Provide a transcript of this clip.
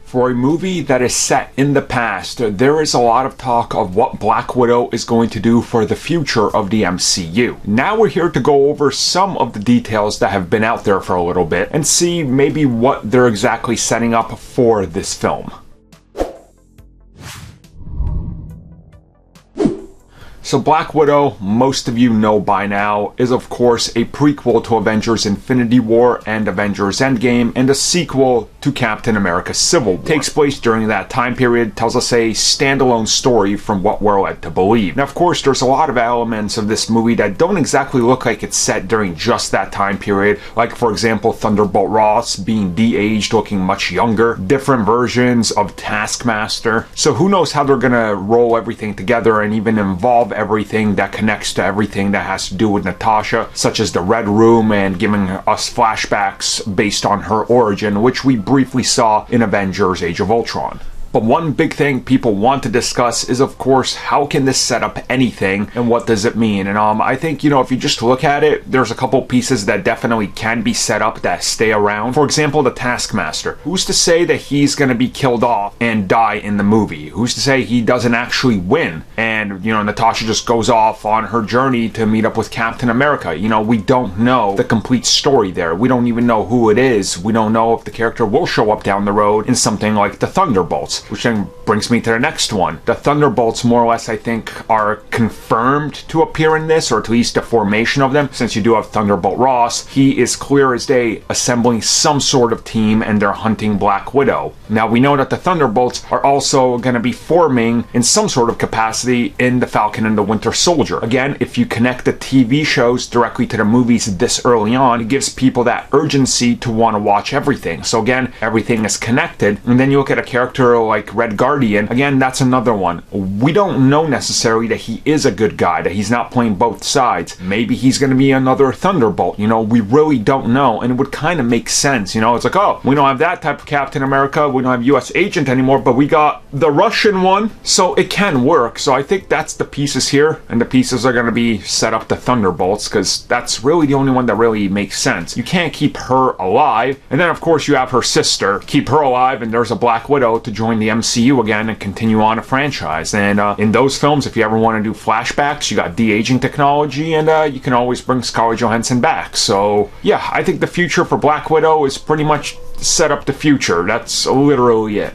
For a movie that is set in the past, there is a lot of talk of what Black Widow is going to do for the future of the MCU. Now we're here to go over some of the details that have been out there for a little bit and see maybe what they're exactly setting up for this film. So Black Widow, most of you know by now, is of course a prequel to Avengers Infinity War and Avengers Endgame, and a sequel to Captain America Civil War. Takes place during that time period, tells us a standalone story from what we're led to believe. Now of course there's a lot of elements of this movie that don't exactly look like it's set during just that time period, like for example Thunderbolt Ross being de-aged, looking much younger, different versions of Taskmaster. So who knows how they're gonna roll everything together and even involve everything that connects to everything that has to do with Natasha, such as the Red Room and giving us flashbacks based on her origin, which we briefly saw in Avengers Age of Ultron. But one big thing people want to discuss is, of course, how can this set up anything and what does it mean? And I think, if you just look at it, there's a couple pieces that definitely can be set up that stay around. For example, the Taskmaster. Who's to say that he's going to be killed off and die in the movie? Who's to say he doesn't actually win? And, Natasha just goes off on her journey to meet up with Captain America. We don't know the complete story there. We don't even know who it is. We don't know if the character will show up down the road in something like the Thunderbolts. Which then brings me to the next one. The Thunderbolts, more or less, I think, are confirmed to appear in this, or at least a formation of them. Since you do have Thunderbolt Ross, he is clear as day assembling some sort of team and they're hunting Black Widow. Now, we know that the Thunderbolts are also going to be forming in some sort of capacity in the Falcon and the Winter Soldier. Again, if you connect the TV shows directly to the movies this early on, it gives people that urgency to want to watch everything. So again, everything is connected. And then you look at a character like Red Guardian, again, that's another one. We don't know necessarily that he is a good guy, that he's not playing both sides. Maybe he's going to be another Thunderbolt, we really don't know, and it would kind of make sense, it's like, oh, we don't have that type of Captain America, we don't have US Agent anymore, but we got the Russian one, so it can work. So I think that's the pieces here, and the pieces are going to be set up to Thunderbolts, because that's really the only one that really makes sense. You can't keep her alive, and then of course you have her sister, keep her alive, and there's a Black Widow to join the MCU again and continue on a franchise. And in those films, if you ever want to do flashbacks, you got de-aging technology, and you can always bring Scarlett Johansson back. So yeah, I think the future for Black Widow is pretty much set up the future. That's literally it.